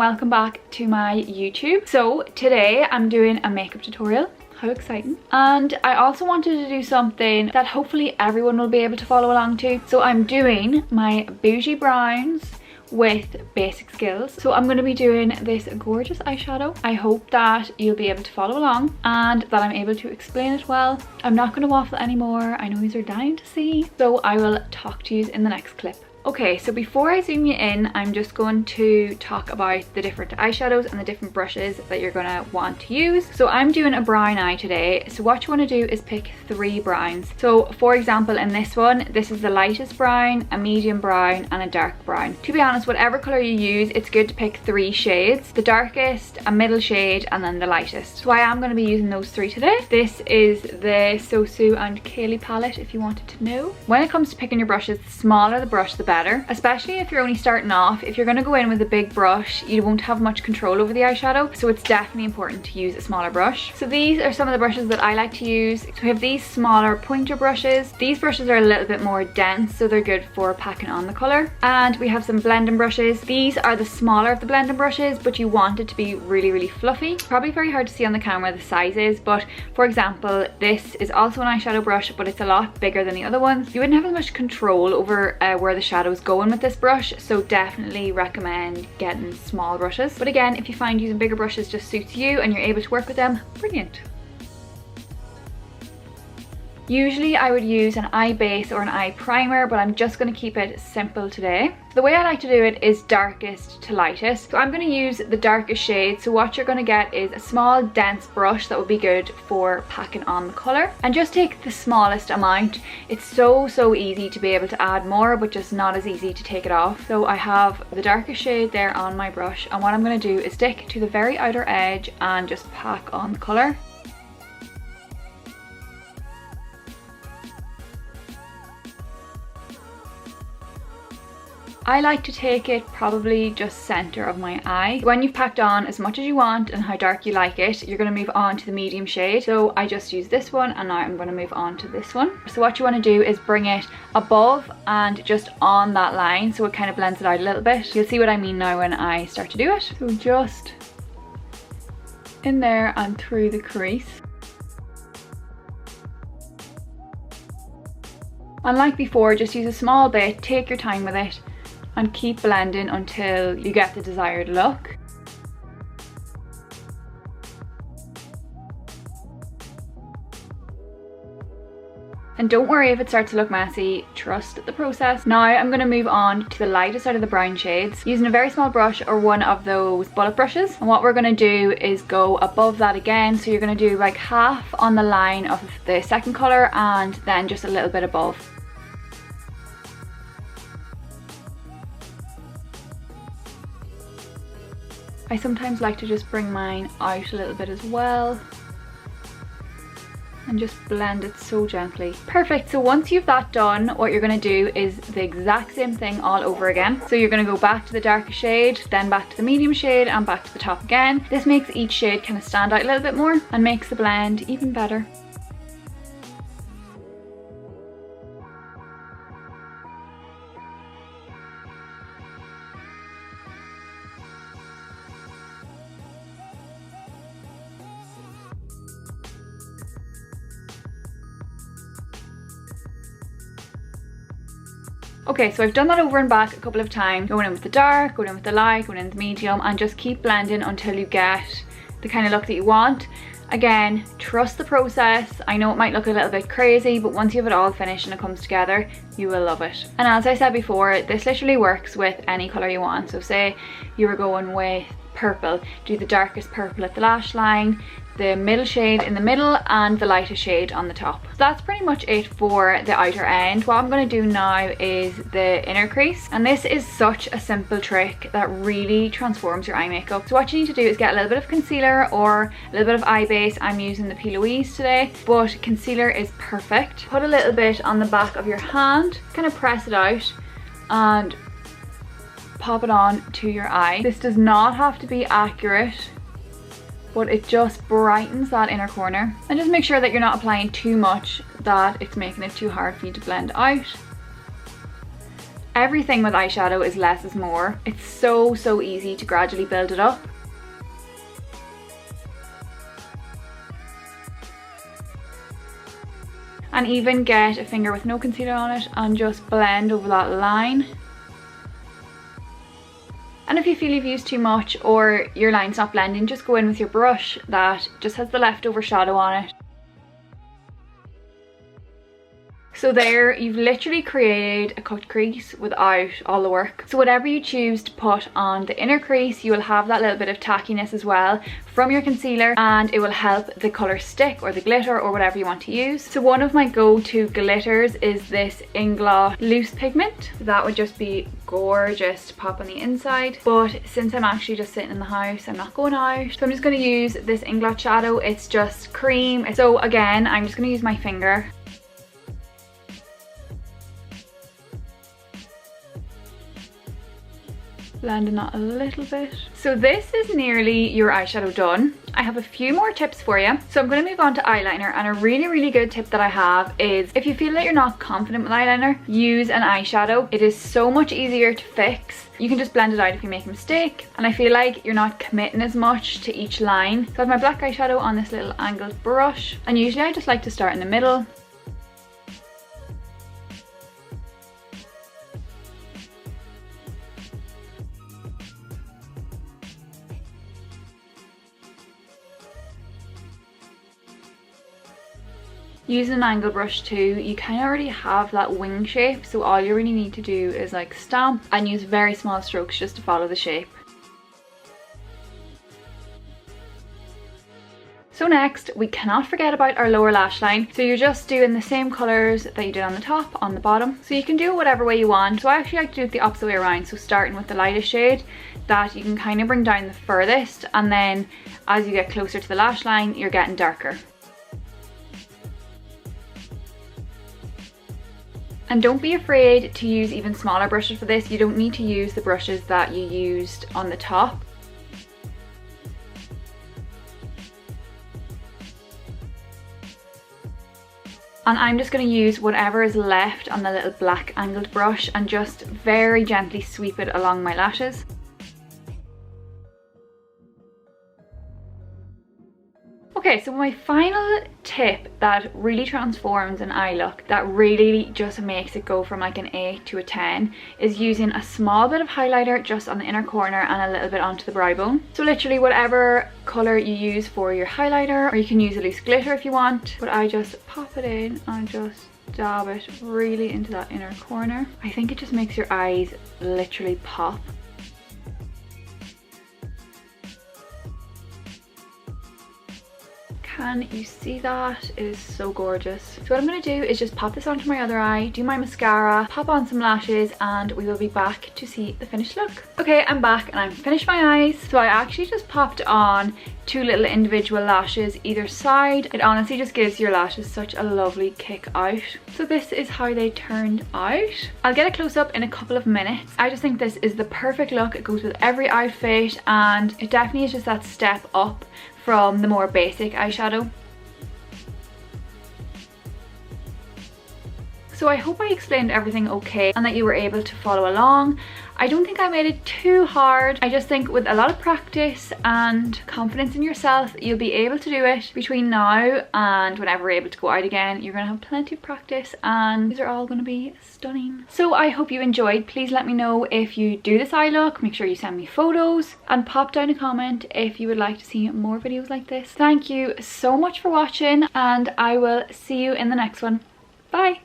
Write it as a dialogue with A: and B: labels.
A: welcome back to my YouTube. So today I'm doing a makeup tutorial. How exciting. And I also wanted to do something that hopefully everyone will be able to follow along to. So I'm doing my Boujee Browns with basic skills. So I'm going to be doing this gorgeous eyeshadow. I hope that you'll be able to follow along and that I'm able to explain it well. I'm not going to waffle anymore. I know you're dying to see. So I will talk to you in the next clip. Okay, so before I zoom you in, I'm just going to talk about the different eyeshadows and the different brushes that you're going to want to use. So I'm doing a brown eye today. So what you want to do is pick 3 browns. So for example, in this one, this is the lightest brown, a medium brown and a dark brown. To be honest, whatever color you use, it's good to pick 3 shades. The darkest, a middle shade and then the lightest. So I am going to be using those 3 today. This is the Sosu and Kaylee palette if you wanted to know. When it comes to picking your brushes, the smaller the brush, the better, especially if you're only starting off. If you're going to go in with a big brush, you won't have much control over the eyeshadow, so it's definitely important to use a smaller brush. So these are some of the brushes that I like to use. So we have these smaller pointer brushes. These brushes are a little bit more dense, so they're good for packing on the color. And we have some blending brushes. These are the smaller of the blending brushes, but you want it to be really fluffy. Probably very hard to see on the camera the sizes, but for example, this is also an eyeshadow brush, but it's a lot bigger than the other ones. You wouldn't have as much control over where the shadows go with this brush, so definitely recommend getting small brushes. But again, if you find using bigger brushes just suits you and you're able to work with them, brilliant. Usually I would use an eye base or an eye primer, but I'm just going to keep it simple today. The way I like to do it is darkest to lightest. So I'm going to use the darkest shade. So what you're going to get is a small dense brush that would be good for packing on the colour. And just take the smallest amount. It's so easy to be able to add more, but just not as easy to take it off. So I have the darkest shade there on my brush, and what I'm going to do is stick to the very outer edge and just pack on the colour. I like to take it probably just center of my eye. When you've packed on as much as you want and how dark you like it, you're going to move on to the medium shade. So I just use this one and now I'm going to move on to this one. So what you want to do is bring it above and just on that line so it kind of blends it out a little bit. You'll see what I mean now when I start to do it. So just in there and through the crease. And like before, just use a small bit, take your time with it, and keep blending until you get the desired look. And don't worry if it starts to look messy, trust the process. Now I'm going to move on to the lightest out of the brown shades using a very small brush or one of those bullet brushes. And what we're going to do is go above that again. So you're going to do like half on the line of the second colour and then just a little bit above. I sometimes like to just bring mine out a little bit as well and just blend it so gently. Perfect. So once you've that done, what you're going to do is the exact same thing all over again. So you're going to go back to the darkest shade, then back to the medium shade and back to the top again. This makes each shade kind of stand out a little bit more and makes the blend even better. Okay, so I've done that over and back a couple of times, going in with the dark, going in with the light, going in with the medium, and just keep blending until you get the kind of look that you want. Again, trust the process. I know it might look a little bit crazy, but once you have it all finished and it comes together, you will love it. And as I said before, this literally works with any colour you want. So say you were going with purple, do the darkest purple at the lash line, the middle shade in the middle and the lightest shade on the top. So that's pretty much it for the outer end. What I'm going to do now is the inner crease, and this is such a simple trick that really transforms your eye makeup. So what you need to do is get a little bit of concealer or a little bit of eye base. I'm using the P. Louise today, but concealer is perfect. Put a little bit on the back of your hand, kind of press it out and pop it on to your eye. This does not have to be accurate, but it just brightens that inner corner. And just make sure that you're not applying too much that it's making it too hard for you to blend out. Everything with eyeshadow is less is more. It's so easy to gradually build it up. And even get a finger with no concealer on it and just blend over that line. And if you feel you've used too much or your line's not blending, just go in with your brush that just has the leftover shadow on it. So there, you've literally created a cut crease without all the work. So whatever you choose to put on the inner crease, you will have that little bit of tackiness as well from your concealer, and it will help the colour stick, or the glitter, or whatever you want to use. So one of my go-to glitters is this Inglot loose pigment. That would just be gorgeous to pop on the inside, but since I'm actually just sitting in the house, I'm not going out, so I'm just going to use this Inglot shadow. It's just cream. So again, I'm just going to use my finger. Blending that a little bit. So this is nearly your eyeshadow done. I have a few more tips for you. So I'm going to move on to eyeliner, and a really good tip that I have is if you feel that you're not confident with eyeliner, use an eyeshadow. It is so much easier to fix. You can just blend it out if you make a mistake, and I feel like you're not committing as much to each line. So I have my black eyeshadow on this little angled brush, and usually I just like to start in the middle. Using an angle brush too, you kind of already have that wing shape, so all you really need to do is like stamp and use very small strokes just to follow the shape. So next, we cannot forget about our lower lash line. So you're just doing the same colours that you did on the top, on the bottom. So you can do it whatever way you want. So I actually like to do it the opposite way around. So starting with the lightest shade that you can kind of bring down the furthest, and then as you get closer to the lash line, you're getting darker. And don't be afraid to use even smaller brushes for this. You don't need to use the brushes that you used on the top. And I'm just going to use whatever is left on the little black angled brush and just very gently sweep it along my lashes. Okay, so my final tip that really transforms an eye look, that really just makes it go from like an 8 to a 10, is using a small bit of highlighter just on the inner corner and a little bit onto the brow bone. So literally whatever colour you use for your highlighter, or you can use a loose glitter if you want, but I just pop it in and just dab it really into that inner corner. I think it just makes your eyes literally pop. Can you see that? It is so gorgeous. So what I'm going to do is just pop this onto my other eye, do my mascara, pop on some lashes, and we will be back to see the finished look. Okay, I'm back and I've finished my eyes. So I actually just popped on 2 little individual lashes either side. It honestly just gives your lashes such a lovely kick out. So this is how they turned out. I'll get a close-up in a couple of minutes. I just think this is the perfect look. It goes with every outfit, and it definitely is just that step up from the more basic eyeshadow. So I hope I explained everything okay and that you were able to follow along. I don't think I made it too hard. I just think with a lot of practice and confidence in yourself, you'll be able to do it between now and whenever we're able to go out again. You're going to have plenty of practice and these are all going to be stunning. So I hope you enjoyed. Please let me know if you do this eye look. Make sure you send me photos and pop down a comment if you would like to see more videos like this. Thank you so much for watching, and I will see you in the next one. Bye!